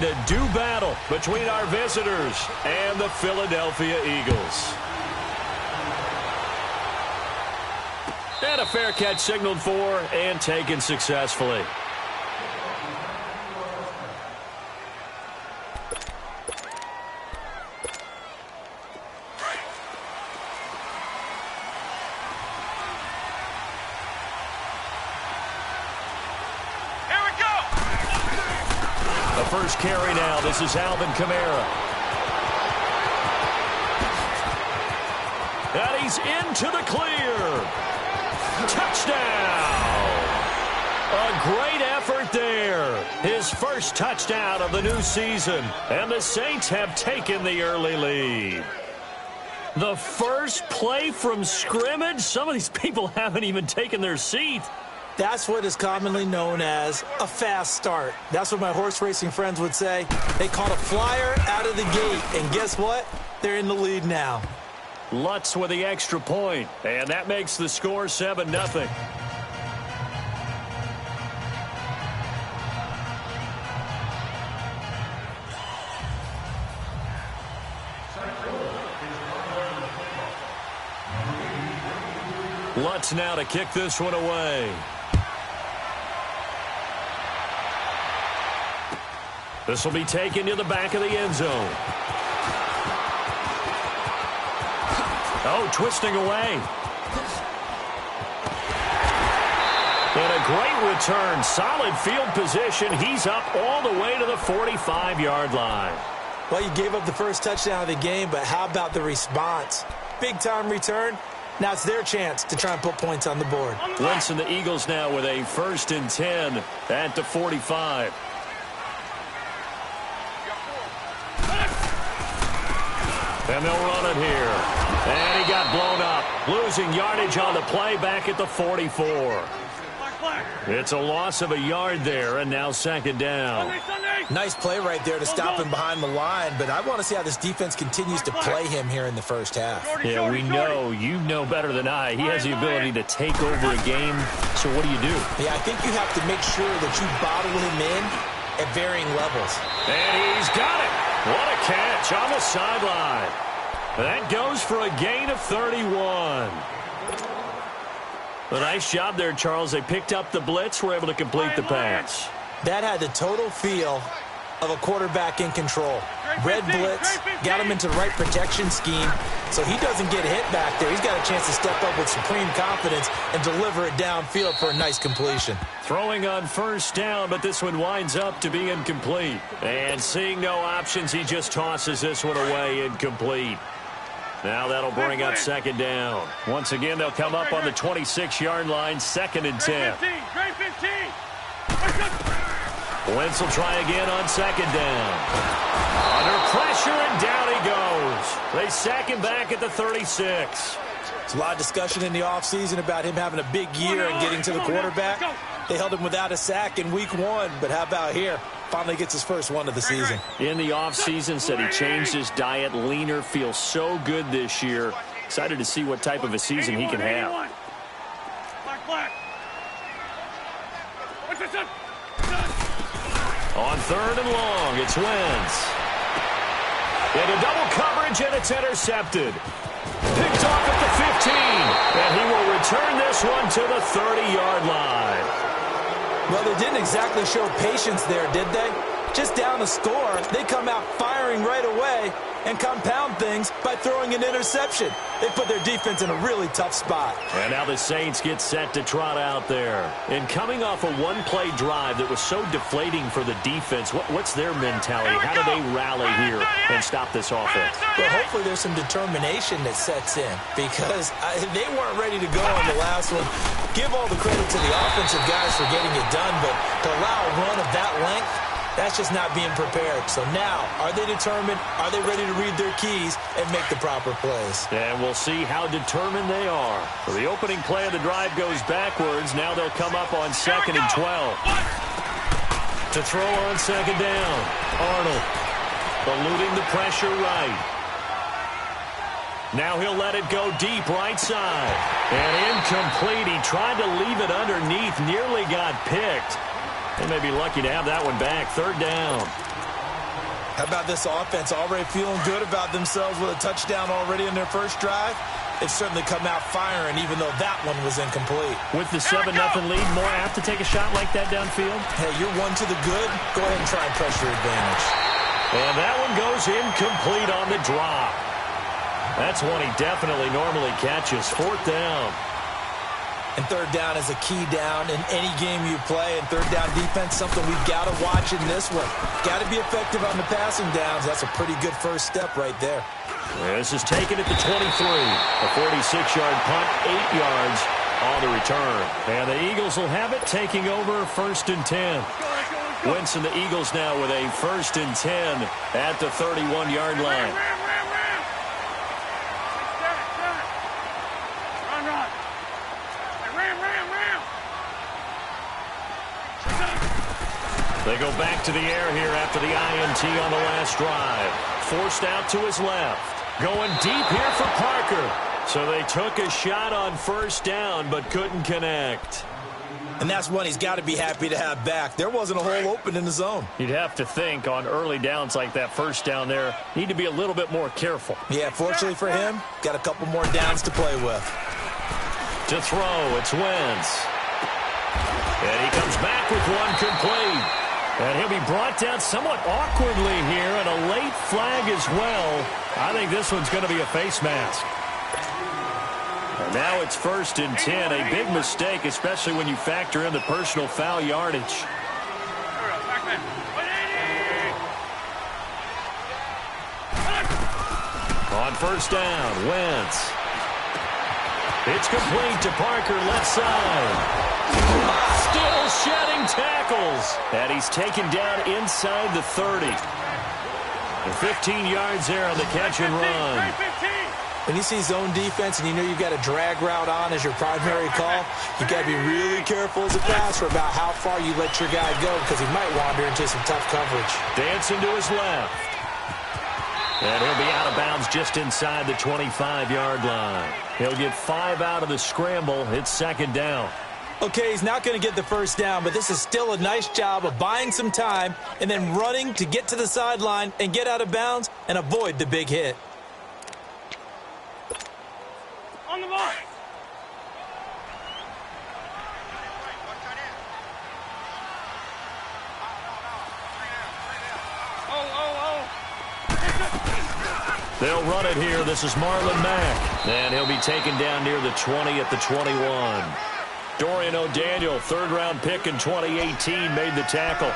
to do battle between our visitors and the Philadelphia Eagles. And a fair catch signaled for and taken successfully. First carry now. This is Alvin Kamara. And he's into the clear. Touchdown. A great effort there. His first touchdown of the new season. And the Saints have taken the early lead. The first play from scrimmage. Some of these people haven't even taken their seat. That's what is commonly known as a fast start. That's what my horse racing friends would say. They caught a flyer out of the gate, and guess what? They're in the lead now. Lutz with the extra point, and that makes the score 7-0. Lutz now to kick this one away. This will be taken to the back of the end zone. Oh, twisting away. And a great return. Solid field position. He's up all the way to the 45-yard line. Well, you gave up the first touchdown of the game, but how about the response? Big-time return. Now it's their chance to try and put points on the board. Wentz and the Eagles now with a 1st and 10 at the 45. And they'll run it here. And he got blown up. Losing yardage on the play back at the 44. It's a loss of a yard there, and now 2nd down. Nice play right there to stop him behind the line, but I want to see how this defense continues to play him here in the first half. Yeah, we know. You know better than I. He has the ability to take over a game. So what do you do? Yeah, I think you have to make sure that you bottle him in at varying levels. And he's got it. What a catch on the sideline. That goes for a gain of 31. A nice job there, Charles. They picked up the blitz, were able to complete the pass. That had the total feel of a quarterback in control. Red blitz, got him into the right protection scheme, so he doesn't get hit back there. He's got a chance to step up with supreme confidence and deliver it downfield for a nice completion. Throwing on 1st down, but this one winds up to be incomplete. And seeing no options, he just tosses this one away, incomplete. Now that'll bring up 2nd down. Once again, they'll come up on the 26-yard line, 2nd and 10. Wentz will try again on 2nd down. Under pressure, and down he goes. They sack him back at the 36. There's a lot of discussion in the offseason about him having a big year and getting to the quarterback. They held him without a sack in week 1, but how about here? Finally gets his first one of the season. In the offseason, said he changed his diet, leaner, feels so good this year. Excited to see what type of a season he can have. On 3rd and long, it's Wentz. Into double coverage, and it's intercepted. Picked off at the 15, and he will return this one to the 30-yard line. Well, they didn't exactly show patience there, did they? Just down a score, they come out firing right away and compound things by throwing an interception. They put their defense in a really tough spot. And now the Saints get set to trot out there. And coming off a one-play drive that was so deflating for the defense, what's their mentality? How do they rally here and stop this offense? Well, hopefully there's some determination that sets in because they weren't ready to go on the last one. Give all the credit to the offensive guys for getting it done, but to allow a run of that length, that's just not being prepared. So now, are they determined? Are they ready to read their keys and make the proper plays? And we'll see how determined they are. So the opening play of the drive goes backwards. Now they'll come up on 2nd and 12. To throw on 2nd down. Arnold eluding the pressure right. Now he'll let it go deep right side. And incomplete. He tried to leave it underneath. Nearly got picked. They may be lucky to have that one back. 3rd down. How about this offense already feeling good about themselves with a touchdown already in their first drive? They've certainly come out firing, even though that one was incomplete. With the 7-0 lead, more apt to take a shot like that downfield? Hey, you're one to the good. Go ahead and try and press your advantage. And that one goes incomplete on the drop. That's one he definitely normally catches. 4th down. And 3rd down is a key down in any game you play. And 3rd down defense, something we've got to watch in this one. Got to be effective on the passing downs. That's a pretty good first step right there. This is taken at the 23. A 46-yard punt, 8 yards on the return. And the Eagles will have it, taking over 1st and 10. Wentz and the Eagles now with a 1st and 10 at the 31-yard line. They go back to the air here after the INT on the last drive. Forced out to his left. Going deep here for Parker. So they took a shot on 1st down but couldn't connect. And that's one he's got to be happy to have back. There wasn't a hole open in the zone. You'd have to think on early downs like that 1st down there, need to be a little bit more careful. Yeah, fortunately for him, got a couple more downs to play with. To throw, it's Wentz. And he comes back with one complete. And he'll be brought down somewhat awkwardly here, and a late flag as well. I think this one's going to be a face mask. And now it's 1st and 10. A big mistake, especially when you factor in the personal foul yardage. On 1st down, Wentz. It's complete to Parker, left side. Still shedding tackles. And he's taken down inside the 30. And 15 yards there on the catch and run. When you see zone defense and you know you've got a drag route on as your primary call, you got to be really careful as a passer about how far you let your guy go because he might wander into some tough coverage. Dancing to his left. And he'll be out of bounds just inside the 25-yard line. He'll get 5 out of the scramble. It's 2nd down. Okay, he's not going to get the 1st down, but this is still a nice job of buying some time and then running to get to the sideline and get out of bounds and avoid the big hit. On the mark. They'll run it here. This is Marlon Mack. And he'll be taken down near the 20 at the 21. Dorian O'Daniel, 3rd-round pick in 2018, made the tackle.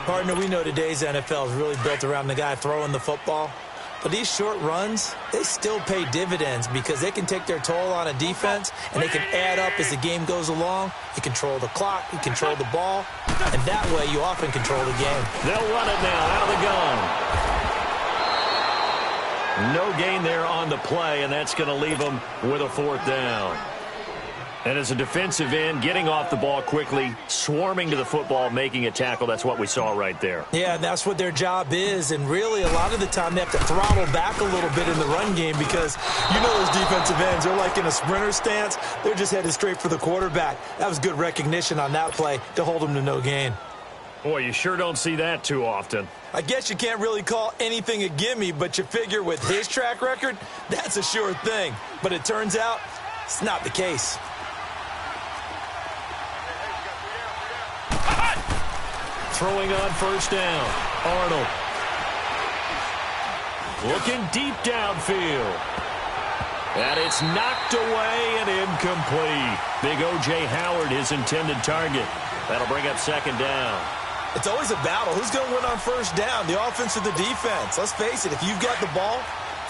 Partner, we know today's NFL is really built around the guy throwing the football. But these short runs, they still pay dividends because they can take their toll on a defense and they can add up as the game goes along. You control the clock, you control the ball, and that way you often control the game. They'll run it now out of the gun. No gain there on the play, and that's going to leave them with a 4th down. And as a defensive end, getting off the ball quickly, swarming to the football, making a tackle, that's what we saw right there. Yeah, that's what their job is. And really, a lot of the time, they have to throttle back a little bit in the run game because you know those defensive ends, they're like in a sprinter stance. They're just headed straight for the quarterback. That was good recognition on that play to hold them to no gain. Boy, you sure don't see that too often. I guess you can't really call anything a gimme, but you figure with his track record, that's a sure thing. But it turns out it's not the case. Throwing on 1st down. Arnold. Looking deep downfield. And it's knocked away and incomplete. Big O.J. Howard, his intended target. That'll bring up 2nd down. It's always a battle. Who's going to win on 1st down, the offense or the defense? Let's face it, if you've got the ball,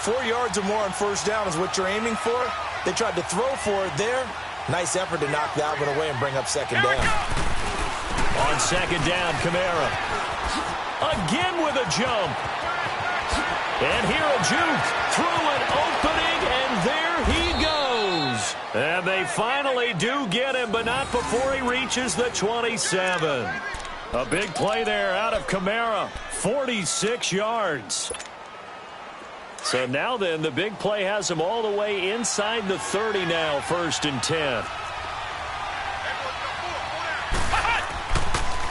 4 yards or more on 1st down is what you're aiming for. They tried to throw for it there. Nice effort to knock that one away and bring up 2nd down. On 2nd down, Kamara. Again with a jump. And here a juke through an opening, and there he goes. And they finally do get him, but not before he reaches the 27. A big play there out of Kamara. 46 yards. So now then, the big play has him all the way inside the 30 now, 1st and 10.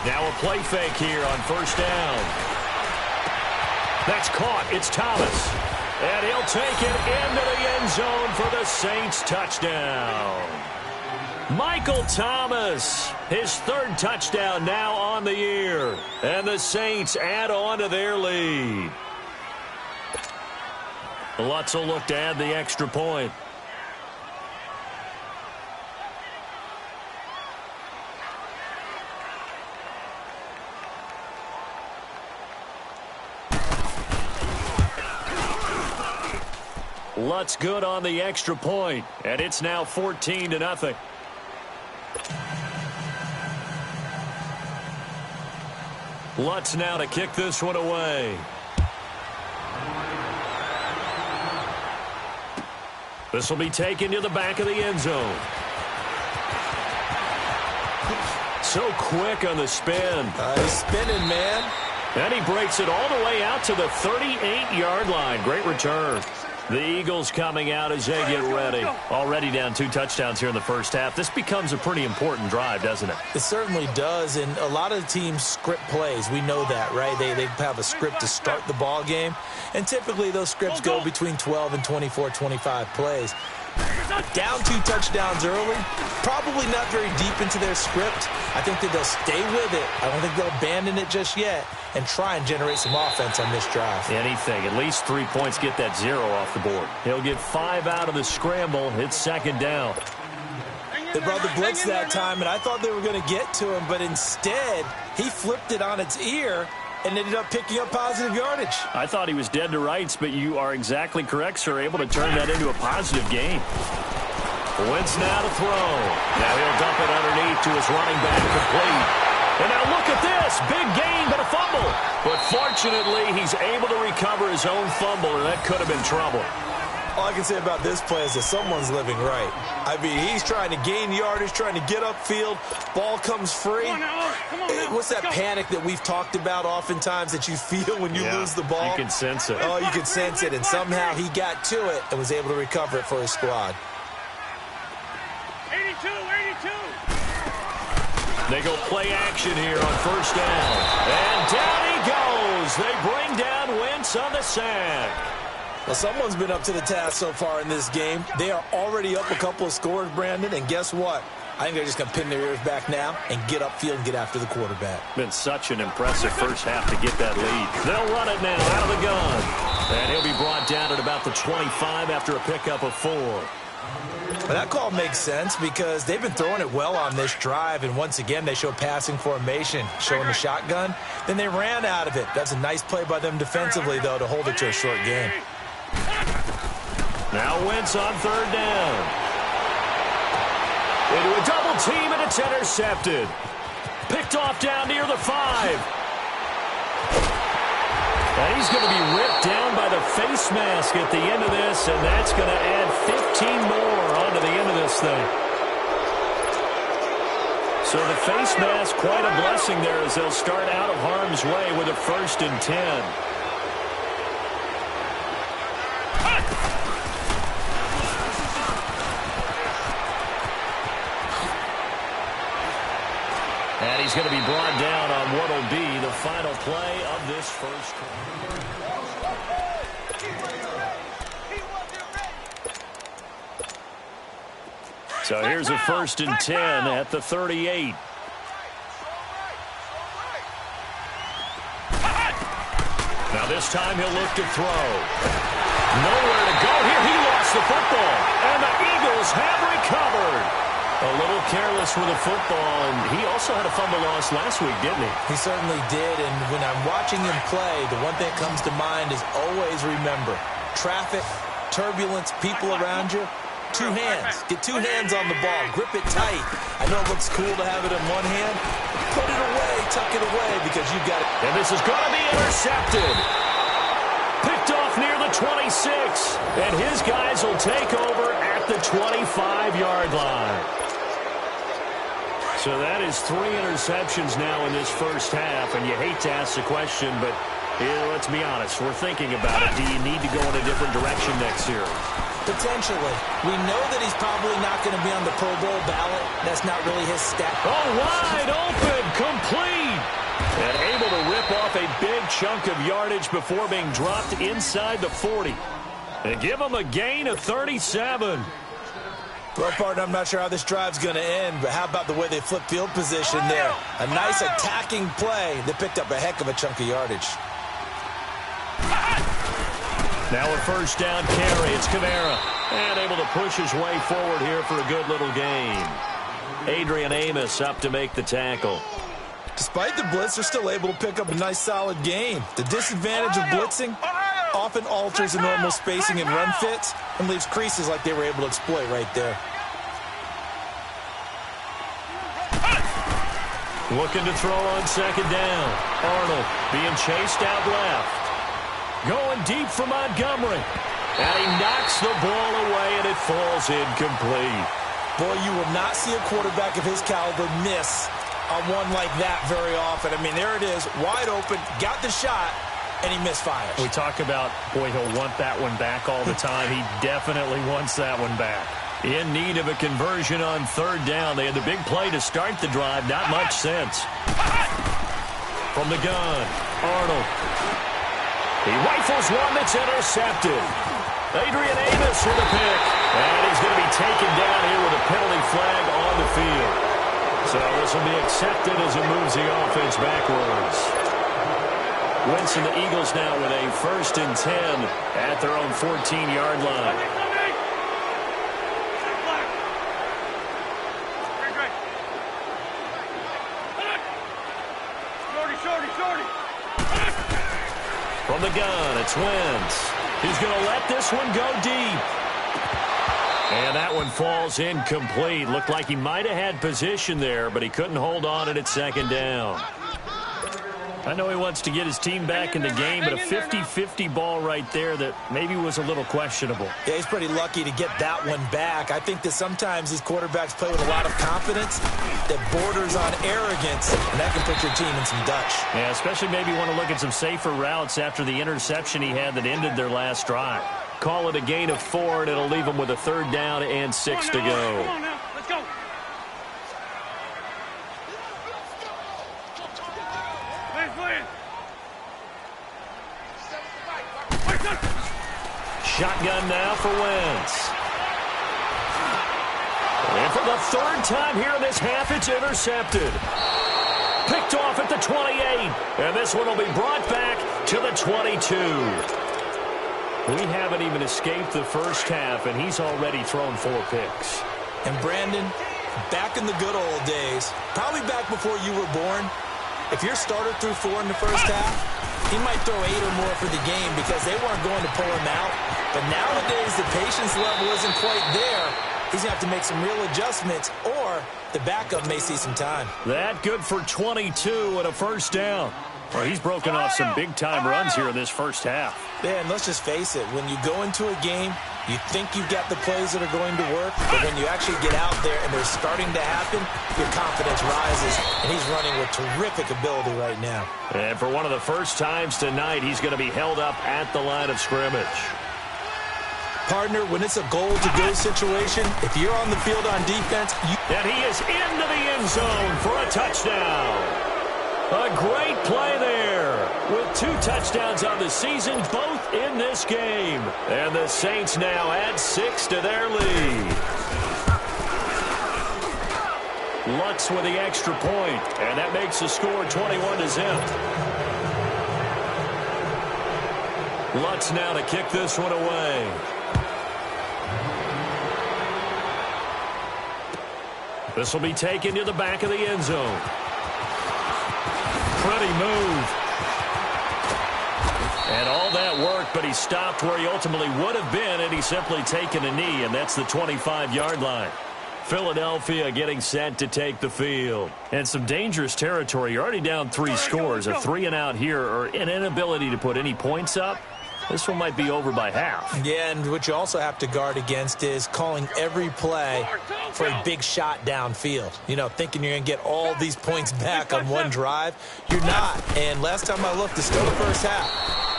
Now a play fake here on 1st down. That's caught. It's Thomas. And he'll take it into the end zone for the Saints touchdown. Michael Thomas, his third touchdown now on the year. And the Saints add on to their lead. Lutz will look to add the extra point. Lutz good on the extra point, and it's now 14-0. Lutz now to kick this one away. This will be taken to the back of the end zone. So quick on the spin. He's spinning, man. And he breaks it all the way out to the 38-yard line. Great return. The Eagles coming out as they get ready. Already down 2 touchdowns here in the first half. This becomes a pretty important drive, doesn't it? It certainly does, and a lot of teams script plays. We know that, right? They have a script to start the ball game, and typically those scripts go between 12 and 24, 25 plays. Down 2 touchdowns early, probably not very deep into their script. I think that they'll stay with it. I don't think they'll abandon it just yet and try and generate some offense on this drive. Anything. At least 3 points, get that 0 off the board. He'll get 5 out of the scramble. It's second down. They brought the blitz that time, and I thought they were going to get to him, but instead he flipped it on its ear and ended up picking up positive yardage. I thought he was dead to rights, but you are exactly correct, sir. Able to turn that into a positive gain. Wentz now to throw. Now he'll dump it underneath to his running back, complete. And now look at this. Big gain, but a fumble. But fortunately, he's able to recover his own fumble, and that could have been trouble. All I can say about this play is that someone's living right. I mean, he's trying to gain yardage, trying to get upfield. Ball comes free. Come on, what's that panic that we've talked about oftentimes that you feel when you lose the ball? You can sense it. Oh, you can sense it, and somehow he got to it and was able to recover it for his squad. 82. They go play action here on first down. And down he goes. They bring down Wentz on the sack. Well, someone's been up to the task so far in this game. They are already up a couple of scores, Brandon, and guess what? I think they're just going to pin their ears back now and get upfield and get after the quarterback. Been such an impressive first half to get that lead. They'll run it now out of the gun. And he'll be brought down at about the 25 after a pickup of 4. But that call makes sense because they've been throwing it well on this drive, and once again they show passing formation, showing the shotgun. Then they ran out of it. That's a nice play by them defensively, though, to hold it to a short game. Now Wentz on third down. Into a double team, and it's intercepted. Picked off down near the 5. And he's going to be ripped down by the face mask at the end of this, and that's going to add 15 more onto the end of this thing. So the face mask, quite a blessing there as they'll start out of harm's way with a 1st and 10. And he's going to be brought down on what will be the final play of this first quarter. So here's a 1st and 10 at the 38. Now this time he'll look to throw. Nowhere to go here. He lost the football. And the Eagles have recovered. A little careless with the football, and he also had a fumble loss last week, didn't he? He certainly did, and when I'm watching him play, the one thing that comes to mind is always remember, traffic, turbulence, people around you, 2 hands. Get 2 hands on the ball. Grip it tight. I know it looks cool to have it in one hand. Put it away, tuck it away, because you've got it. And this is going to be intercepted. Picked off near the 26, and his guys will take over at the 25-yard line. So that is 3 interceptions now in this first half, and you hate to ask the question, but let's be honest, we're thinking about it. Do you need to go in a different direction next year? Potentially. We know that he's probably not going to be on the Pro Bowl ballot. That's not really his stat. Oh, wide open, complete. And able to rip off a big chunk of yardage before being dropped inside the 40. And give them a gain of 37. Well, partner, I'm not sure how this drive's going to end, but how about the way they flip field position there? A nice attacking play that picked up a heck of a chunk of yardage. Now a first down carry. It's Kamara. And able to push his way forward here for a good little gain. Adrian Amos up to make the tackle. Despite the blitz, they're still able to pick up a nice solid gain. The disadvantage of blitzing often alters the normal spacing and run fits and leaves creases like they were able to exploit right there. Looking to throw on second down. Arnold being chased out left. Going deep for Montgomery. And he knocks the ball away, and it falls incomplete. Boy, you will not see a quarterback of his caliber miss on one like that very often. I mean, there it is, wide open, got the shot, and he misfires. We talk about, boy, he'll want that one back all the time. He definitely wants that one back. In need of a conversion on third down. They had the big play to start the drive. Not much sense. From the gun, Arnold. He rifles one that's intercepted. Adrian Amos for the pick. And he's going to be taken down here with a penalty flag on the field. So this will be accepted as it moves the offense backwards. Wentz and the Eagles now with a 1st and 10 at their own 14-yard line. From the gun, it's Wentz. He's going to let this one go deep. And that one falls incomplete. Looked like he might have had position there, but he couldn't hold on at second down. I know he wants to get his team back in the game, but a 50-50 ball right there that maybe was a little questionable. Yeah, he's pretty lucky to get that one back. I think that sometimes these quarterbacks play with a lot of confidence that borders on arrogance, and that can put your team in some Dutch. Yeah, especially maybe want to look at some safer routes after the interception he had that ended their last drive. Call it a gain of 4, and it'll leave them with a 3rd down and 6 to go. Come on now, let's go. Shotgun now for Wentz. And for the 3rd time here in this half, it's intercepted. Picked off at the 28. And this one will be brought back to the 22. We haven't even escaped the first half, and he's already thrown 4 picks. And Brandon, back in the good old days, probably back before you were born, if your starter threw 4 in the first half, he might throw 8 or more for the game because they weren't going to pull him out. But nowadays, the patience level isn't quite there. He's going to have to make some real adjustments, or the backup may see some time. That good for 22 and a 1st down. Well, he's broken off some big-time runs here in this first half. Yeah, and let's just face it. When you go into a game, you think you've got the plays that are going to work, but when you actually get out there and they're starting to happen, your confidence rises, and he's running with terrific ability right now. And for one of the first times tonight, he's going to be held up at the line of scrimmage. Partner, when it's a goal-to-go situation, if you're on the field on defense, and he is into the end zone for a touchdown. A great play there with 2 touchdowns on the season, both in this game. And the Saints now add 6 to their lead. Lutz with the extra point, and that makes the score 21-0. Lutz now to kick this one away. This will be taken to the back of the end zone. Pretty move. And all that work, but he stopped where he ultimately would have been, and he's simply taken a knee, and that's the 25-yard line. Philadelphia getting set to take the field. And some dangerous territory. You're already down 3 scores. A 3-and-out here, or an inability to put any points up. This one might be over by half. Yeah, and what you also have to guard against is calling every play for a big shot downfield. You know, thinking you're going to get all these points back on one drive. You're not. And last time I looked, it's still the first half.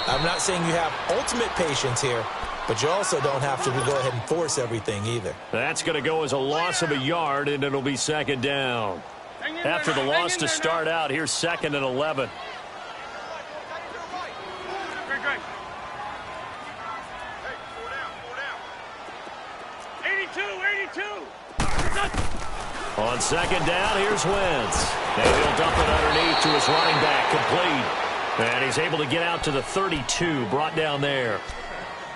I'm not saying you have ultimate patience here, but you also don't have to go ahead and force everything either. That's going to go as a loss of a yard, and it'll be 2nd down. After the loss to start out, here's 2nd and 11. great. Hey, 82. On second down, here's Wentz. And he'll dump it underneath to his running back, complete. And he's able to get out to the 32, brought down there.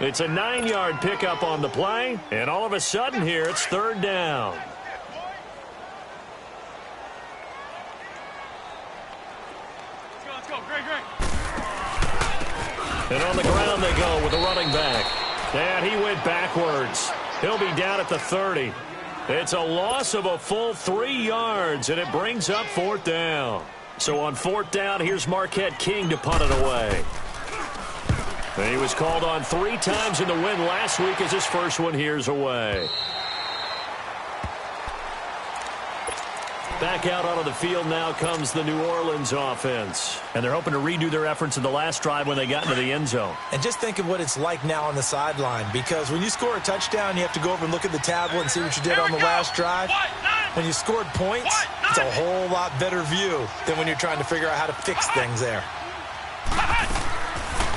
It's a 9-yard pickup on the play, and all of a sudden here, it's third down. Let's go. Great. And on the ground they go with the running back. And he went backwards. He'll be down at the 30. It's a loss of a full 3 yards, and it brings up fourth down. So on fourth down, here's Marquette King to punt it away. And he was called on 3 times in the win last week as his first one here's away. Back out onto the field now comes the New Orleans offense. And they're hoping to redo their efforts in the last drive when they got into the end zone. And just think of what it's like now on the sideline, because when you score a touchdown, you have to go over and look at the tablet and see what you did on the last drive. When you scored points, it's a whole lot better view than when you're trying to figure out how to fix things there.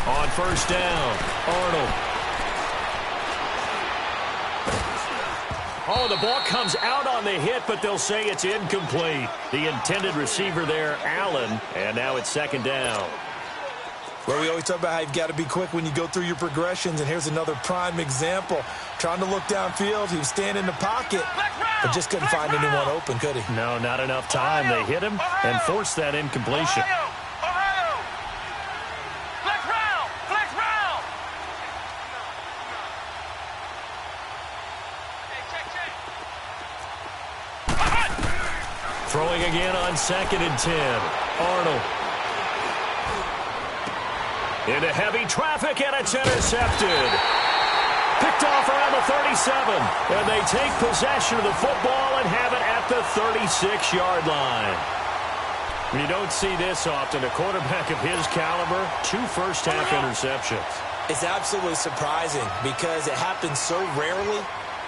On first down, Arnold. Oh, the ball comes out on the hit, but they'll say it's incomplete. The intended receiver there, Allen, and now it's second down. Well, we always talk about how you've got to be quick when you go through your progressions, and here's another prime example. Trying to look downfield, he was standing in the pocket, but just couldn't find anyone open, could he? No, not enough time. They hit him and forced that incompletion. Throwing again on 2nd and 10. Arnold. Into heavy traffic, and it's intercepted. Picked off around the 37. And they take possession of the football and have it at the 36-yard line. You don't see this often. A quarterback of his caliber, 2 first-half interceptions. It's absolutely surprising because it happens so rarely.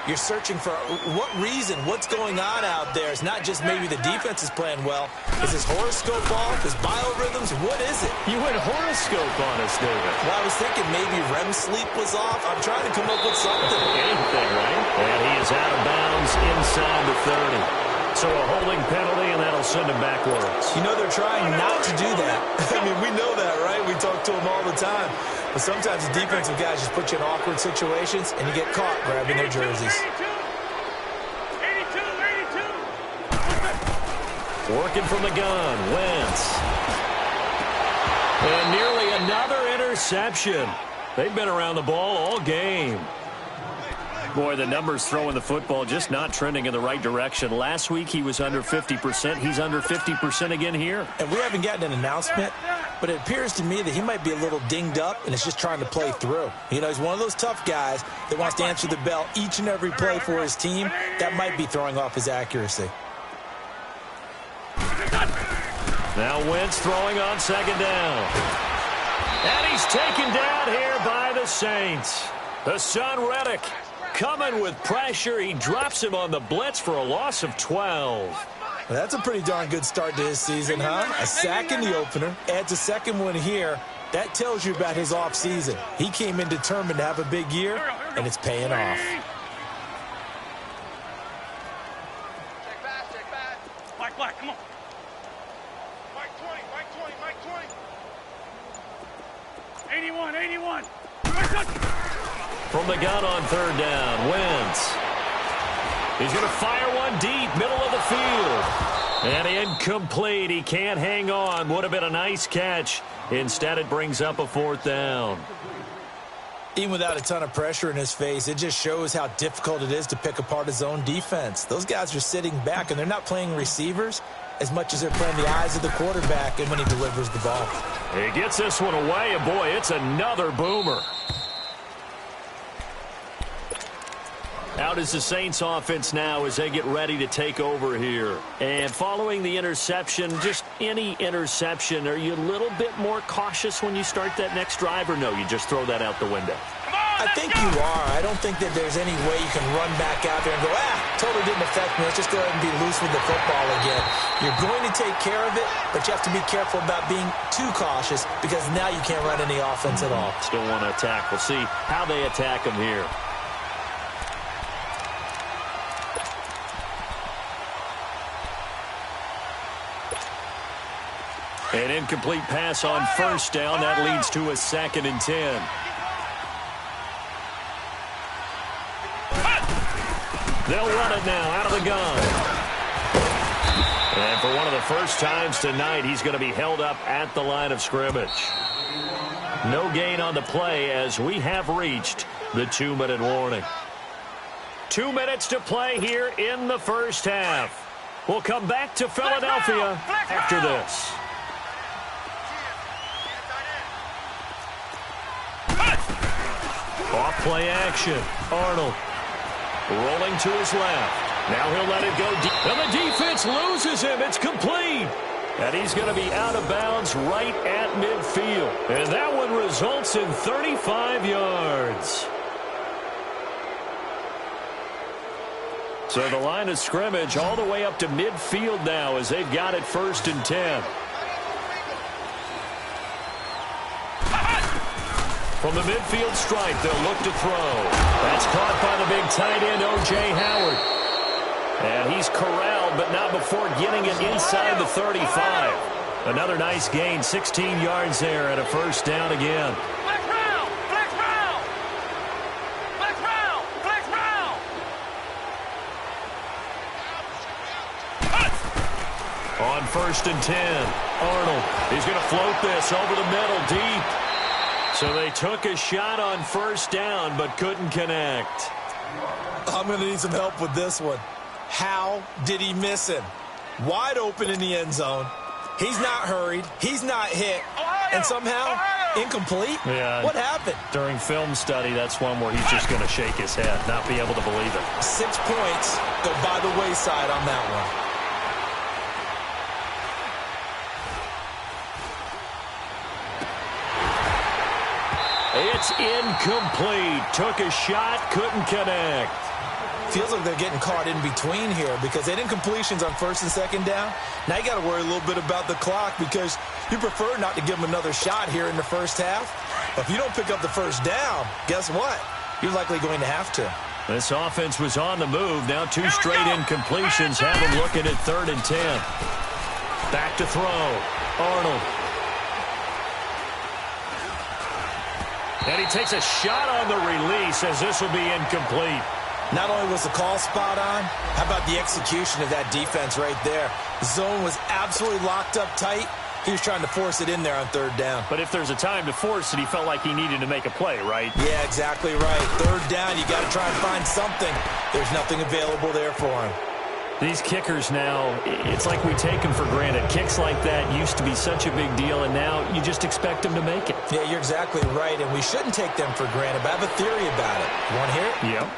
You're searching for what reason, what's going on out there. It's not just maybe the defense is playing well. Is his horoscope off? His biorhythms? What is it? You went horoscope on us, David. Well, I was thinking maybe REM sleep was off. I'm trying to come up with something. Anything, right? And he is out of bounds inside the 30. So a holding penalty, and that'll send him backwards. You know, they're trying not to do that. I mean, we know that, right? We talk to them all the time. But sometimes the defensive guys just put you in awkward situations, and you get caught grabbing their jerseys. 82. Working from the gun, Wentz. And nearly another interception. They've been around the ball all game. Boy, the numbers throwing the football just not trending in the right direction. Last week he was under 50%. He's under 50% again here. And we haven't gotten an announcement, but it appears to me that he might be a little dinged up and is just trying to play through. You know, he's one of those tough guys that wants to answer the bell each and every play for his team. That might be throwing off his accuracy. Now Wentz throwing on 2nd down. And he's taken down here by the Saints. The son Reddick coming with pressure. He drops him on the blitz for a loss of 12. Well, that's a pretty darn good start to his season, huh? A sack in the opener, adds a second one here. That tells you about his offseason. He came in determined to have a big year, and it's paying off. Check back. Black, come on. Mike 20. 81. From the gun on 3rd down, Wentz. He's going to fire one deep, middle of the field. And incomplete. He can't hang on. Would have been a nice catch. Instead, it brings up a 4th down. Even without a ton of pressure in his face, it just shows how difficult it is to pick apart his own defense. Those guys are sitting back, and they're not playing receivers as much as they're playing the eyes of the quarterback and when he delivers the ball. He gets this one away, and boy, it's another boomer. Out is the Saints offense now as they get ready to take over here. And following the interception, just any interception, are you a little bit more cautious when you start that next drive, or no, you just throw that out the window? I think you are. I don't think that there's any way you can run back out there and go, totally didn't affect me. Let's just go ahead and be loose with the football again. You're going to take care of it, but you have to be careful about being too cautious because now you can't run any offense at all. Still want to attack. We'll see how they attack him here. An incomplete pass on first down. That leads to a 2nd and 10. They'll run it now out of the gun. And for one of the first times tonight, he's going to be held up at the line of scrimmage. No gain on the play as we have reached the 2-minute warning. 2 minutes to play here in the first half. We'll come back to Philadelphia after this. Off play action. Arnold rolling to his left. Now he'll let it go deep. And the defense loses him. It's complete. And he's going to be out of bounds right at midfield. And that one results in 35 yards. So the line of scrimmage all the way up to midfield now as they've got it 1st and 10. From the midfield stripe, they'll look to throw. That's caught by the big tight end, O.J. Howard. And he's corralled, but not before getting it inside the 35. Another nice gain, 16 yards there and a 1st down again. Flex round! Flex round! Flex round! Flex round! On 1st and 10, Arnold. He's going to float this over the middle, deep. So they took a shot on 1st down, but couldn't connect. I'm going to need some help with this one. How did he miss him? Wide open in the end zone. He's not hurried. He's not hit. And somehow, incomplete? Yeah. What happened? During film study, that's one where he's just going to shake his head, not be able to believe it. 6 points go by the wayside on that one. It's incomplete. Took a shot, couldn't connect. Feels like they're getting caught in between here because they didn't completions on 1st and 2nd down. Now you got to worry a little bit about the clock because you prefer not to give them another shot here in the first half. But if you don't pick up the 1st down, guess what? You're likely going to have to. This offense was on the move. Now 2 straight incompletions have him looking at 3rd and 10. Back to throw. Arnold. And he takes a shot on the release as this will be incomplete. Not only was the call spot on, how about the execution of that defense right there? The zone was absolutely locked up tight. He was trying to force it in there on 3rd down. But if there's a time to force it, he felt like he needed to make a play, right? Yeah, exactly right. 3rd down, you got to try and find something. There's nothing available there for him. These kickers now, it's like we take them for granted. Kicks like that used to be such a big deal, and now you just expect them to make it. Yeah, you're exactly right, and we shouldn't take them for granted, but I have a theory about it. You want to hear it? Yep.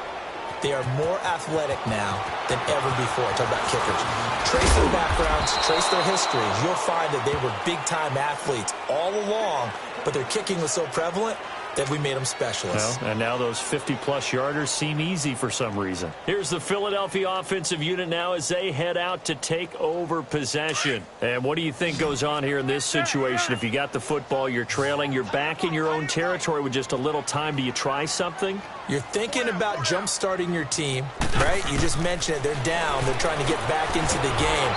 They are more athletic now than ever before. Talk about kickers. Trace their backgrounds, trace their histories. You'll find that they were big-time athletes all along, but their kicking was so prevalent that we made them specialists. Well, and now those 50-plus yarders seem easy for some reason. Here's the Philadelphia offensive unit now as they head out to take over possession. And what do you think goes on here in this situation? If you got the football, you're trailing, you're back in your own territory with just a little time. Do you try something? You're thinking about jump-starting your team, right? You just mentioned it. They're down. They're trying to get back into the game.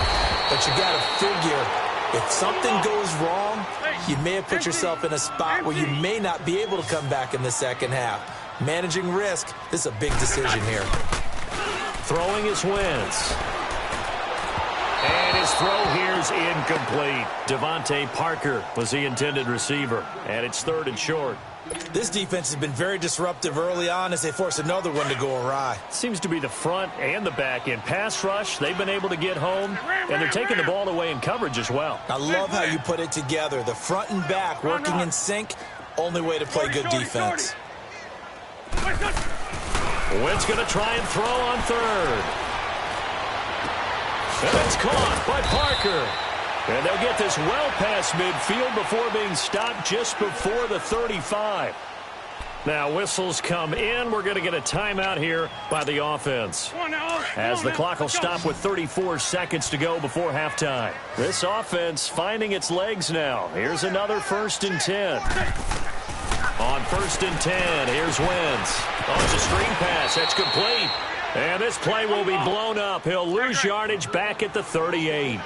But you got to figure if something goes wrong, you may have put yourself in a spot where you may not be able to come back in the second half. Managing risk, this is a big decision here. Throwing is Wentz. And his throw here's incomplete. Devontae Parker was the intended receiver. And it's 3rd and short. This defense has been very disruptive early on as they force another one to go awry. Seems to be the front and the back end. Pass rush, they've been able to get home, and they're taking the ball away in coverage as well. I love how you put it together. The front and back working in sync, only way to play good defense. Wentz going to try and throw on 3rd. And it's caught by Parker. And they'll get this well past midfield before being stopped just before the 35. Now whistles come in. We're going to get a timeout here by the offense. As the clock will stop with 34 seconds to go before halftime. This offense finding its legs now. Here's another 1st and 10. On 1st and 10, here's Wentz. Oh, it's a screen pass. That's complete. And this play will be blown up. He'll lose yardage back at the 38.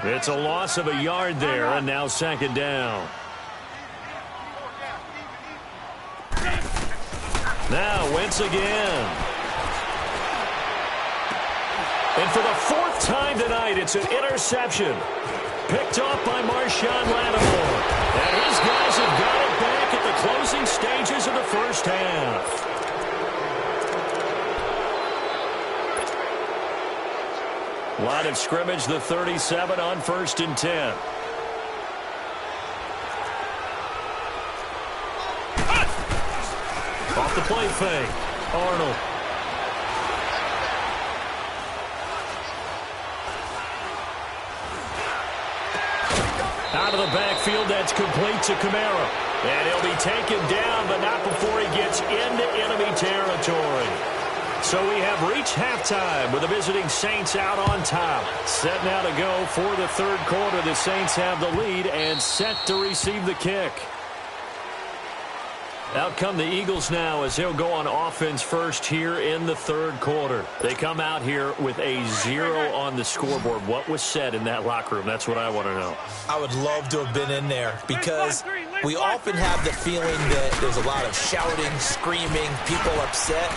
It's a loss of a yard there, and now 2nd down. Now Wentz again. And for the 4th time tonight, it's an interception. Picked off by Marshawn Lattimore. And his guys have got it back at the closing stages of the first half. Line of scrimmage, the 37 on 1st and 10. Off the play fake. Arnold. Out of the backfield, that's complete to Kamara. And he'll be taken down, but not before he gets into enemy territory. So we have reached halftime with the visiting Saints out on top. Set now to go for the 3rd quarter. The Saints have the lead and set to receive the kick. Out come the Eagles now as they'll go on offense first here in the 3rd quarter. They come out here with a 0 on the scoreboard. What was said in that locker room? That's what I want to know. I would love to have been in there because we often have the feeling that there's a lot of shouting, screaming, people upset.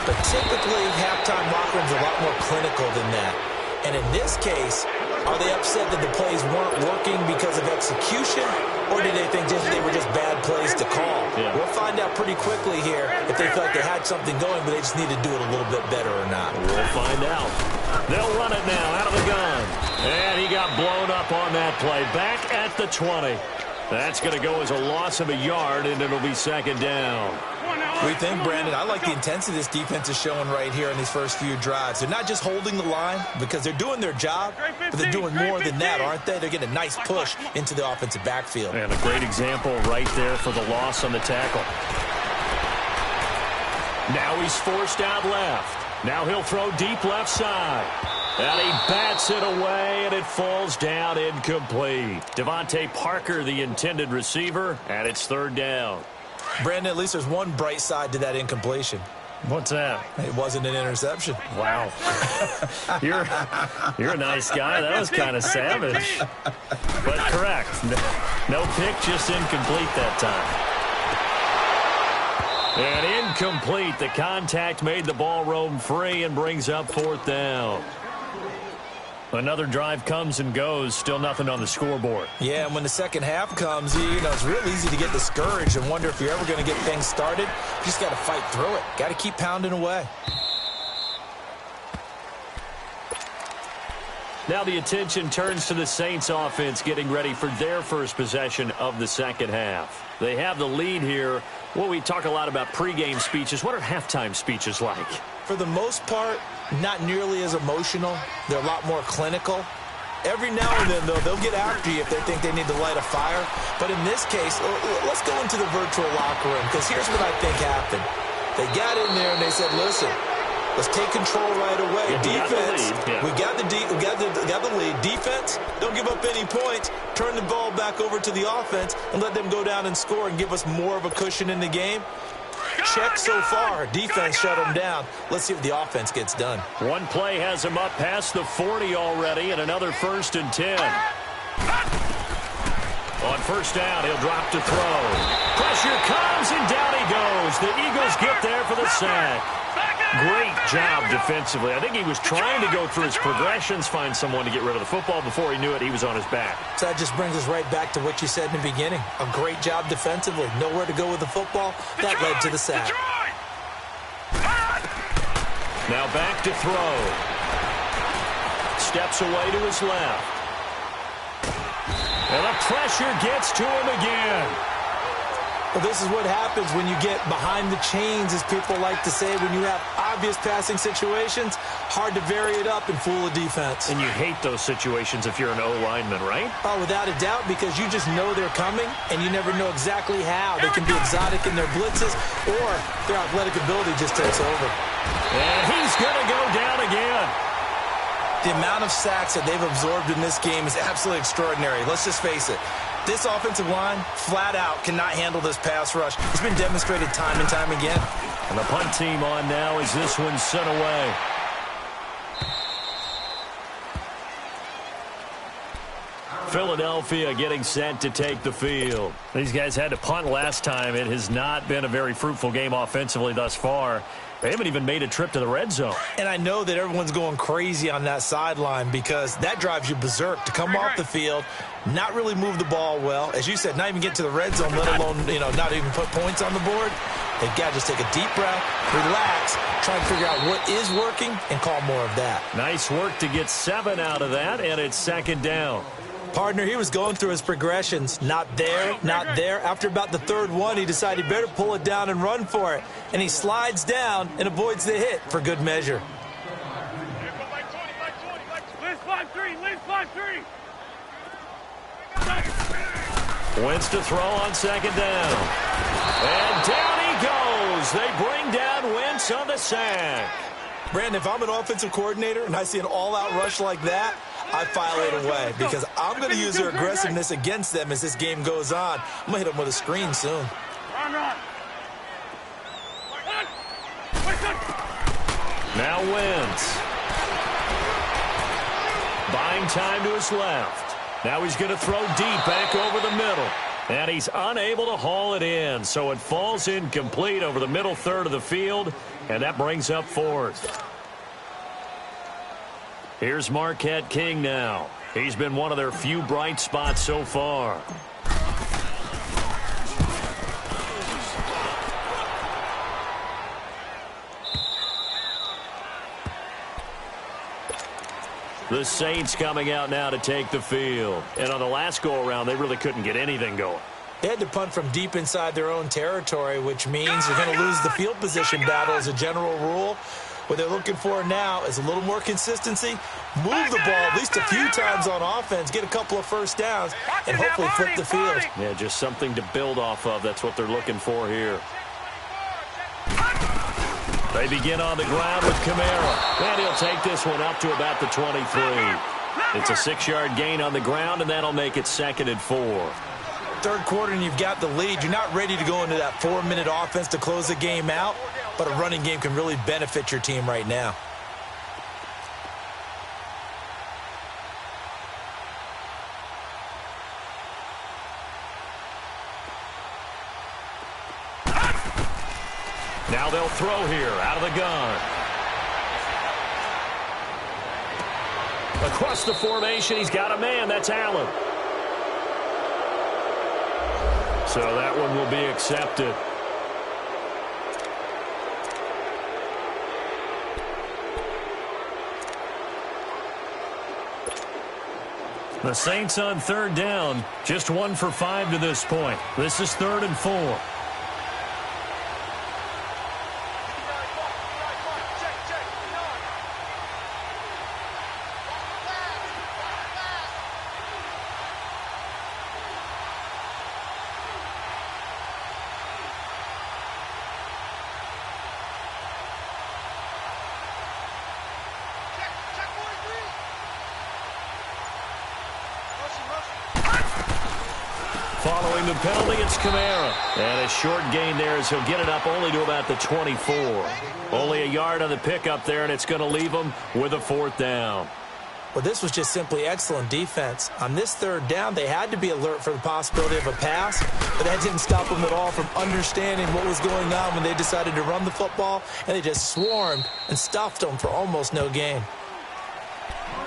But typically, halftime locker rooms are a lot more clinical than that. And in this case, are they upset that the plays weren't working because of execution? Or did they think they were just bad plays to call? Yeah. We'll find out pretty quickly here if they felt they had something going, but they just need to do it a little bit better or not. We'll find out. They'll run it now out of the gun. And he got blown up on that play. Back at the 20. That's going to go as a loss of a yard, and it'll be 2nd down. What do you think, Brandon? I like the intensity this defense is showing right here in these first few drives. They're not just holding the line because they're doing their job, but they're doing more than that, aren't they? They're getting a nice push into the offensive backfield. And a great example right there for the loss on the tackle. Now he's forced out left. Now he'll throw deep left side. And he bats it away, and it falls down incomplete. Devontae Parker, the intended receiver, and it's 3rd down. Brandon, at least there's one bright side to that incompletion. What's that? It wasn't an interception. Wow. You're a nice guy. That was kind of savage. But correct. No pick, just incomplete that time. And incomplete. The contact made the ball roam free and brings up 4th down. Another drive comes and goes, still nothing on the scoreboard. Yeah, and when the second half comes, it's real easy to get discouraged and wonder if you're ever going to get things started. You just got to fight through it. Got to keep pounding away. Now the attention turns to the Saints offense getting ready for their first possession of the second half. They have the lead here. Well, we talk a lot about pregame speeches. What are halftime speeches like? For the most part, not nearly as emotional. They're a lot more clinical. Every now and then, though, they'll get after you if they think they need to light a fire. But in this case, let's go into the virtual locker room, because here's what I think happened. They got in there and they said, listen, let's take control right away. Yeah, defense, we got the lead. Defense, don't give up any points. Turn the ball back over to the offense and let them go down and score and give us more of a cushion in the game. Check so far. Defense shut them down. Let's see if the offense gets done. One play has him up past the 40 already, and another 1st and 10. On 1st down, he'll drop to throw. Pressure comes, and down he goes. The Eagles get there for the sack. Great job defensively. I think he was trying to go through his progressions, find someone to get rid of the football. Before he knew it, he was on his back. So that just brings us right back to what you said in the beginning. A great job defensively. Nowhere to go with the football. That led to the sack. Now back to throw. Steps away to his left. And the pressure gets to him again. Well, this is what happens when you get behind the chains, as people like to say, when you have obvious passing situations, hard to vary it up and fool a defense. And you hate those situations if you're an O-lineman, right? Oh, without a doubt, because you just know they're coming, and you never know exactly how. They can be exotic in their blitzes, or their athletic ability just takes over. And he's going to go down again. The amount of sacks that they've absorbed in this game is absolutely extraordinary. Let's just face it. This offensive line, flat out, cannot handle this pass rush. It's been demonstrated time and time again. And the punt team on now as this one's sent away. Philadelphia getting set to take the field. These guys had to punt last time. It has not been a very fruitful game offensively thus far. They haven't even made a trip to the red zone. And I know that everyone's going crazy on that sideline because that drives you berserk to come off the field, not really move the ball well. As you said, not even get to the red zone, let alone, not even put points on the board. They've got to just take a deep breath, relax, try and figure out what is working, and call more of that. Nice work to get 7 out of that, and it's second down. Partner, he was going through his progressions. Not there, not there. After about the third one, he decided he better pull it down and run for it. And he slides down and avoids the hit for good measure. Wentz to throw on second down. And down he goes. They bring down Wentz on the sack. Brandon, if I'm an offensive coordinator and I see an all-out rush like that, I file it away because I'm going to use their aggressiveness against them as this game goes on. I'm going to hit them with a screen soon. Now Wentz. Buying time to his left. Now he's going to throw deep back over the middle. And he's unable to haul it in. So it falls incomplete over the middle third of the field. And that brings up fourth. Here's Marquette King now. He's been one of their few bright spots so far. The Saints coming out now to take the field. And on the last go-around, they really couldn't get anything going. They had to punt from deep inside their own territory, which means you're going to lose the field position battle as a general rule. What they're looking for now is a little more consistency, move the ball at least a few times on offense, get a couple of first downs, and hopefully flip the field. Yeah, just something to build off of. That's what they're looking for here. They begin on the ground with Kamara. And he'll take this one up to about the 23. It's a 6-yard gain on the ground, and that'll make it 2nd and 4. Third quarter, and you've got the lead. You're not ready to go into that 4-minute offense to close the game out, but a running game can really benefit your team right now. Now they'll throw here out of the gun. Across the formation, he's got a man. That's Allen. So that one will be accepted. The Saints on third down, just 1 for 5 to this point. This is 3rd and 4. Following the penalty, it's Kamara. And a short gain there as he'll get it up only to about the 24. Only a yard on the pickup there, and it's going to leave him with a 4th down. Well, this was just simply excellent defense. On this 3rd down, they had to be alert for the possibility of a pass, but that didn't stop them at all from understanding what was going on when they decided to run the football, and they just swarmed and stuffed them for almost no gain.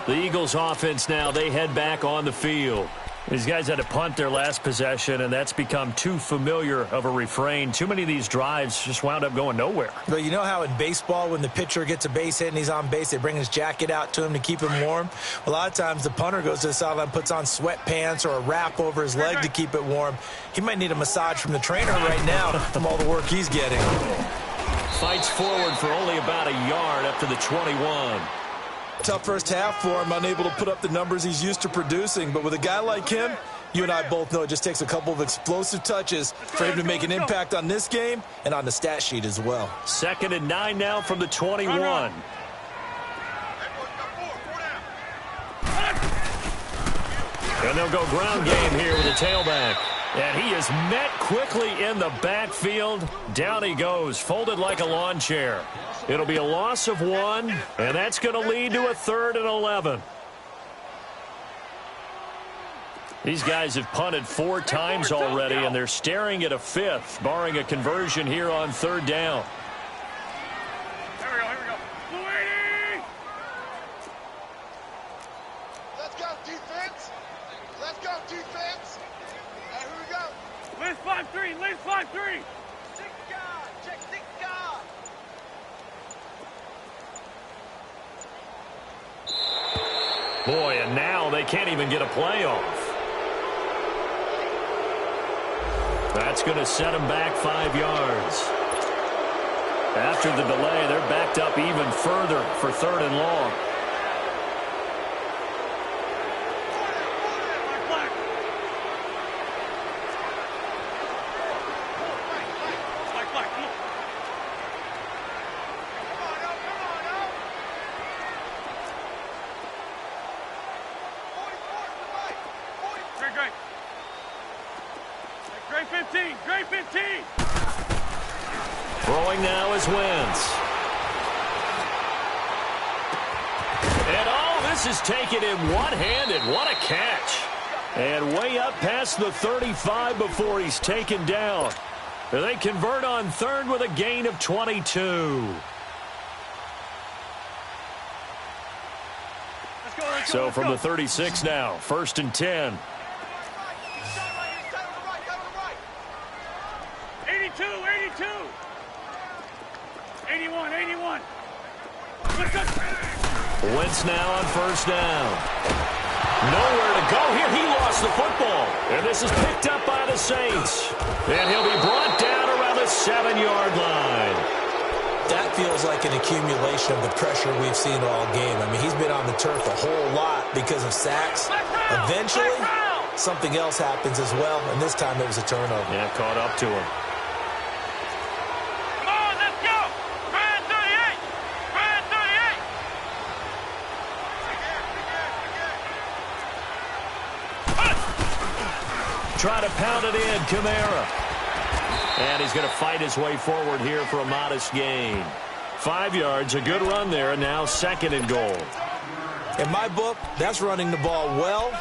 The Eagles offense now, they head back on the field. These guys had to punt their last possession, and that's become too familiar of a refrain. Too many of these drives just wound up going nowhere. But you know how in baseball, when the pitcher gets a base hit and he's on base, they bring his jacket out to him to keep him warm? A lot of times the punter goes to the sideline, puts on sweatpants or a wrap over his leg to keep it warm. He might need a massage from the trainer right now from all the work he's getting. Fights forward for only about a yard up to the 21. Tough first half for him, unable to put up the numbers he's used to producing. But with a guy like him, you and I both know it just takes a couple of explosive touches for him to make an impact on this game and on the stat sheet as well. 2nd and 9 now from the 21. And they'll go ground game here with a tailback. And he is met quickly in the backfield. Down he goes, folded like a lawn chair. It'll be a loss of 1, and that's going to lead to a 3rd and 11. These guys have punted 4 times already, and they're staring at a 5th, barring a conversion here on 3rd down. Here we go. Louie! Let's go, defense. Let's go, defense. Hey, here we go. Liz 5-3. Liz 5-3. Six guard. Check six guard. Boy, and now they can't even get a play off. That's going to set them back 5 yards. After the delay, they're backed up even further for 3rd and long. Great 15. Throwing now is Wentz. And this is taken in one-handed. What a catch. And way up past the 35 before he's taken down. They convert on 3rd with a gain of 22. So from the 36 now, 1st and 10. 81. Wentz now on 1st down. Nowhere to go here. He lost the football. And this is picked up by the Saints. And he'll be brought down around the 7-yard line. That feels like an accumulation of the pressure we've seen all game. I mean, he's been on the turf a whole lot because of sacks. Eventually, something else happens as well, and this time it was a turnover. Yeah, caught up to him. Try to pound it in, Kamara. And he's going to fight his way forward here for a modest gain. 5 yards, a good run there, and now 2nd and goal. In my book, that's running the ball well,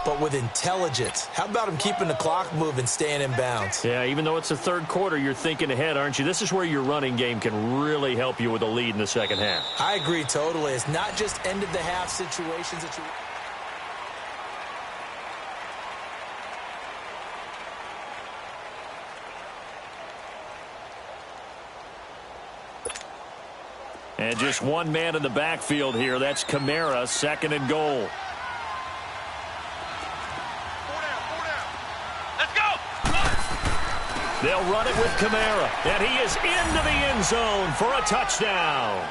but with intelligence. How about him keeping the clock moving, staying in bounds? Yeah, even though it's the 3rd quarter, you're thinking ahead, aren't you? This is where your running game can really help you with a lead in the 2nd half. I agree totally. It's not just end-of-the-half situations that you... And just one man in the backfield here. That's Kamara, 2nd and goal. Let's go! They'll run it with Kamara. And he is into the end zone for a touchdown.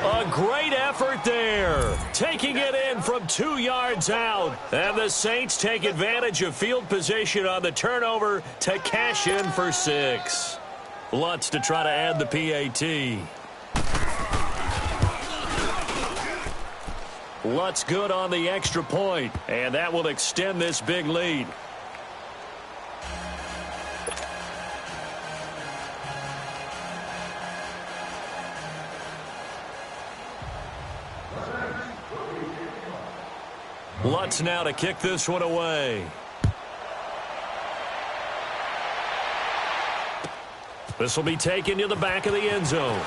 A great effort there. Taking it in from 2 yards out. And the Saints take advantage of field position on the turnover to cash in for 6. Lutz to try to add the PAT. Lutz good on the extra point, and that will extend this big lead. Lutz now to kick this one away. This will be taken to the back of the end zone.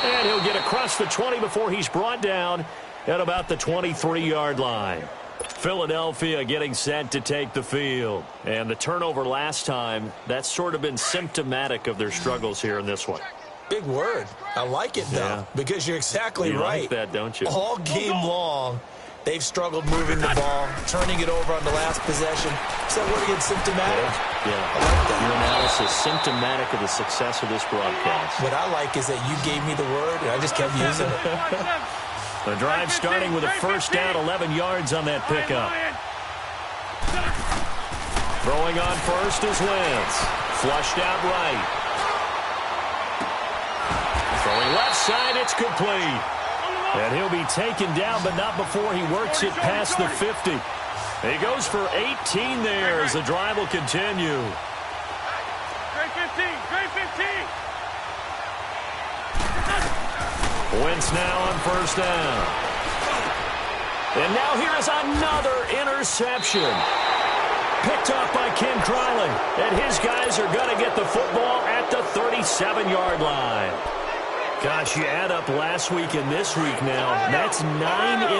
And he'll get across the 20 before he's brought down at about the 23-yard line. Philadelphia getting set to take the field. And the turnover last time, that's sort of been symptomatic of their struggles here in this one. Big word. I like it, though, because you're exactly you right. Like that, don't you? All game long, They've struggled moving the ball, turning it over on the last possession. Is that word again, symptomatic? Yeah. I like that. Your analysis, symptomatic of the success of this broadcast. What I like is that you gave me the word, and I just kept using it. The drive starting with a first down, 11 yards on that pickup. Throwing on first is Wentz. Flushed out right. Throwing left side, it's complete. And he'll be taken down, but not before he works it past the 50. He goes for 18 there as the drive will continue. Great 15, great 15. Wentz now on first down. And now here is another interception. Picked off by Ken Crawley. And his guys are going to get the football at the 37-yard line. Gosh, you add up last week and this week now. That's 9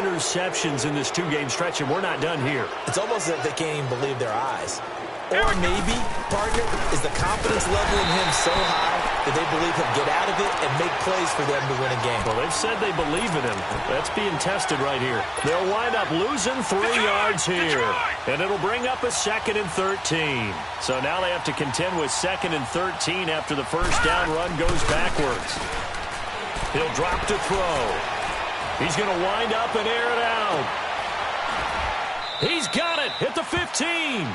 interceptions in this two-game stretch, and we're not done here. It's almost as if they can't even believe their eyes. Or maybe, partner, is the confidence level in him so high that they believe he'll get out of it and make plays for them to win a game. Well, they've said they believe in him. That's being tested right here. They'll wind up losing 3 yards here, and it'll bring up a 2nd and 13. So now they have to contend with 2nd and 13 after the first down run goes backwards. He'll drop to throw. He's going to wind up and air it out. He's got it at the 15.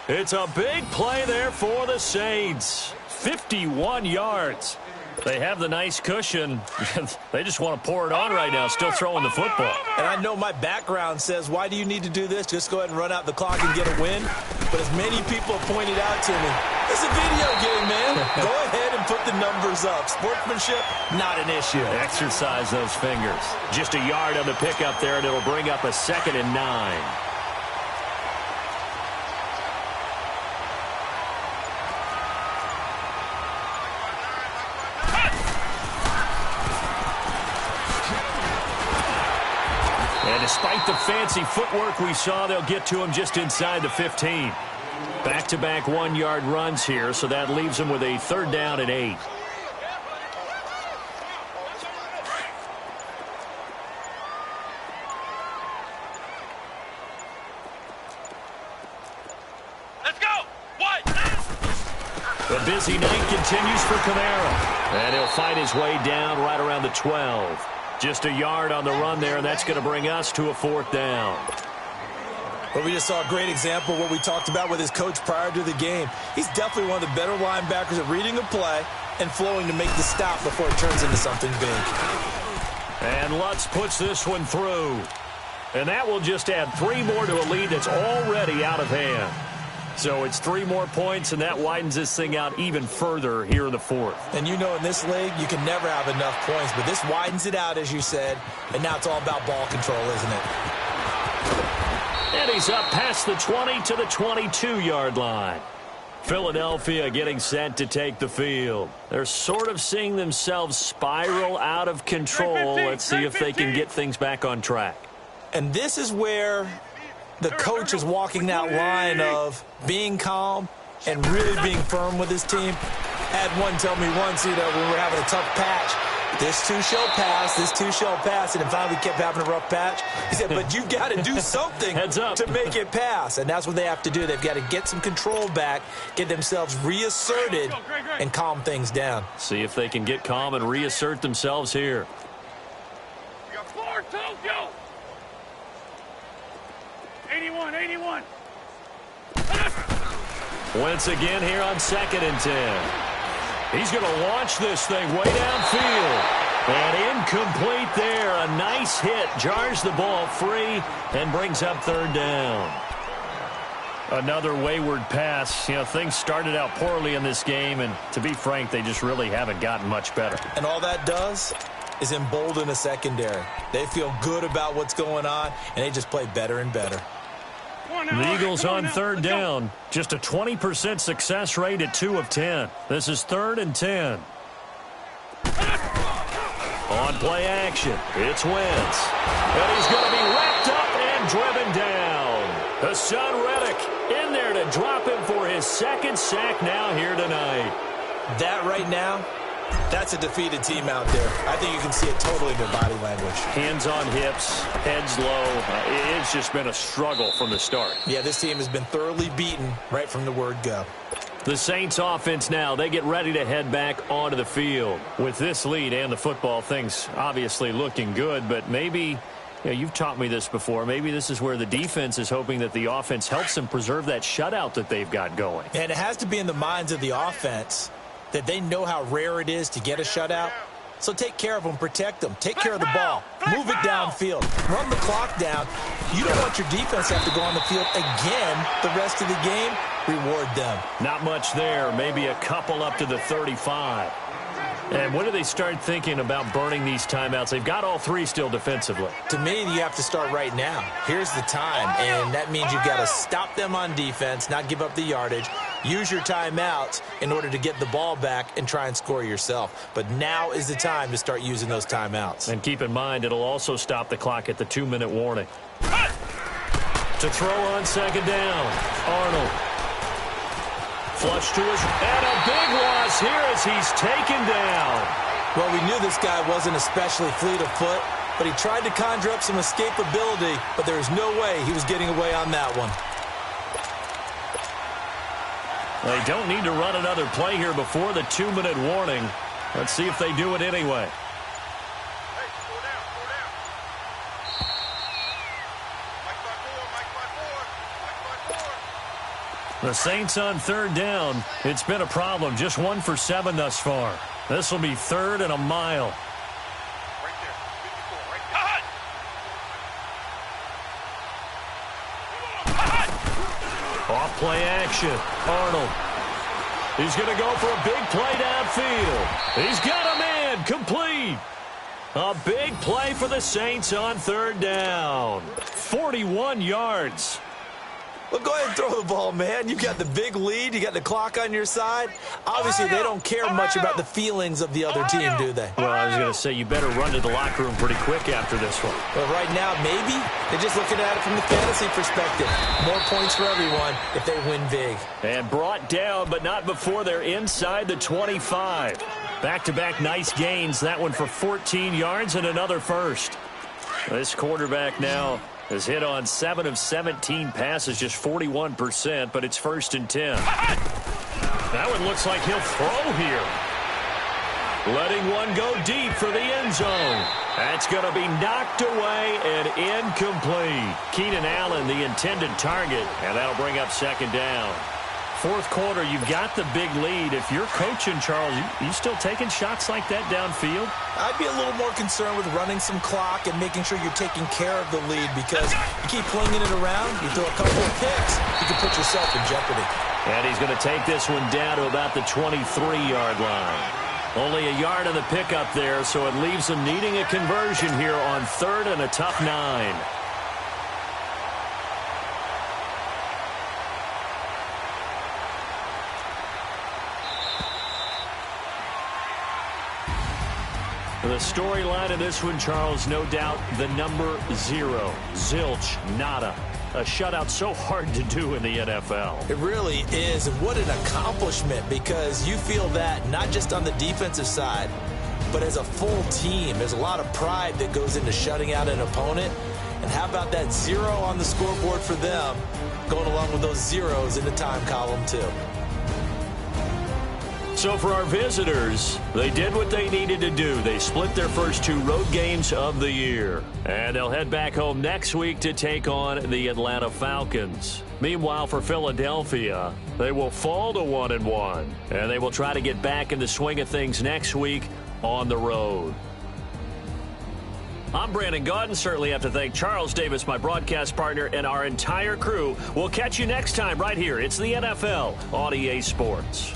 It's a big play there for the Saints. 51 yards. They have the nice cushion. They just want to pour it on right now, still throwing the football. And I know my background says, why do you need to do this? Just go ahead and run out the clock and get a win. But as many people have pointed out to me, it's a video game, man. Go ahead and put the numbers up. Sportsmanship, not an issue. Exercise those fingers. Just a yard on the pickup there, and it'll bring up a 2nd and 9. And despite the fancy footwork we saw, they'll get to him just inside the 15. Back-to-back 1-yard runs here, so that leaves them with a 3rd down and 8. Let's go. What? The busy night continues for Kamara. And he'll fight his way down right around the 12. Just a yard on the run there, and that's going to bring us to a 4th down. But we just saw a great example of what we talked about with his coach prior to the game. He's definitely one of the better linebackers at reading a play and flowing to make the stop before it turns into something big. And Lutz puts this one through. And that will just add 3 more to a lead that's already out of hand. So it's 3 more points, and that widens this thing out even further here in the 4th. And you know in this league, you can never have enough points, but this widens it out, as you said, and now it's all about ball control, isn't it? And he's up past the 20 to the 22-yard line. Philadelphia getting set to take the field. They're sort of seeing themselves spiral out of control. Let's see if they can get things back on track. And this is where the coach is walking that line of being calm and really being firm with his team. I had one tell me once, when we were having a tough patch, this too shall pass, this too shall pass, and then finally we kept having a rough patch. He said, but you've got to do something to make it pass, and that's what they have to do. They've got to get some control back, get themselves reasserted, and calm things down. See if they can get calm and reassert themselves here. You got 4, Tokyo. 81, 81. Wentz again here on 2nd and 10. He's going to launch this thing way downfield. And incomplete there. A nice hit. Jars the ball free and brings up 3rd down. Another wayward pass. Things started out poorly in this game, and to be frank, they just really haven't gotten much better. And all that does is embolden a secondary. They feel good about what's going on, and they just play better and better. The Eagles on 3rd down. Just a 20% success rate at 2 of 10. This is 3rd and 10. On play action, it's Wentz. And he's going to be wrapped up and driven down. Hassan Reddick in there to drop him for his 2nd sack now here tonight. That right now That's a defeated team out there. I think you can see it totally in their body language. Hands on hips, heads low. It's just been a struggle from the start. Yeah, this team has been thoroughly beaten right from the word go. The Saints offense now, they get ready to head back onto the field. With this lead and the football, things obviously looking good, but maybe, you've taught me this before, maybe this is where the defense is hoping that the offense helps them preserve that shutout that they've got going. And it has to be in the minds of the offense that they know how rare it is to get a shutout. So take care of them, protect them, take care of the ball, move it downfield, run the clock down. You don't want your defense to have to go on the field again the rest of the game. Reward them. Not much there, maybe a couple up to the 35. And when do they start thinking about burning these timeouts? They've got all three still defensively. To me, you have to start right now. Here's the time, and that means you've got to stop them on defense, not give up the yardage, use your timeouts in order to get the ball back and try and score yourself. But now is the time to start using those timeouts. And keep in mind, it'll also stop the clock at the 2-minute warning. To throw on second down, Arnold. Flush to his, and a big loss here as he's taken down. Well, we knew this guy wasn't especially fleet of foot, but he tried to conjure up some escapability, but there was no way he was getting away on that one. They don't need to run another play here before the 2-minute warning. Let's see if they do it anyway. The Saints on third down. It's been a problem. Just 1 for 7 thus far. This will be 3rd and a mile. Right there. 54, right there. Off play action. Arnold. He's going to go for a big play downfield. He's got a man. Complete. A big play for the Saints on third down. 41 yards. Well, go ahead and throw the ball, man. You got the big lead. You got the clock on your side. Obviously, they don't care much about the feelings of the other team, do they? Well, I was going to say, you better run to the locker room pretty quick after this one. But right now, maybe they're just looking at it from the fantasy perspective. More points for everyone if they win big. And brought down, but not before they're inside the 25. Back-to-back nice gains. That one for 14 yards and another first. This quarterback now has hit on 7 of 17 passes, just 41%, but it's 1st and 10. That one looks like he'll throw here. Letting one go deep for the end zone. That's going to be knocked away and incomplete. Keenan Allen, the intended target, and that'll bring up 2nd down. 4th quarter, you've got the big lead. If you're coaching, Charles, you still taking shots like that downfield? I'd be a little more concerned with running some clock and making sure you're taking care of the lead, because you keep flinging it around, you throw a couple of picks, you can put yourself in jeopardy. And he's going to take this one down to about the 23-yard line. Only a yard on the pickup there, so it leaves him needing a conversion here on 3rd and a tough 9. The storyline of this one, Charles, no doubt the number 0. Zilch, nada. A shutout so hard to do in the NFL. It really is, and what an accomplishment, because you feel that not just on the defensive side, but as a full team. There's a lot of pride that goes into shutting out an opponent. And how about that 0 on the scoreboard for them, going along with those zeros in the time column too. So for our visitors, they did what they needed to do. They split their first 2 road games of the year. And they'll head back home next week to take on the Atlanta Falcons. Meanwhile, for Philadelphia, they will fall to 1-1. And they will try to get back in the swing of things next week on the road. I'm Brandon Gaudin. Certainly have to thank Charles Davis, my broadcast partner, and our entire crew. We'll catch you next time right here. It's the NFL on EA Sports.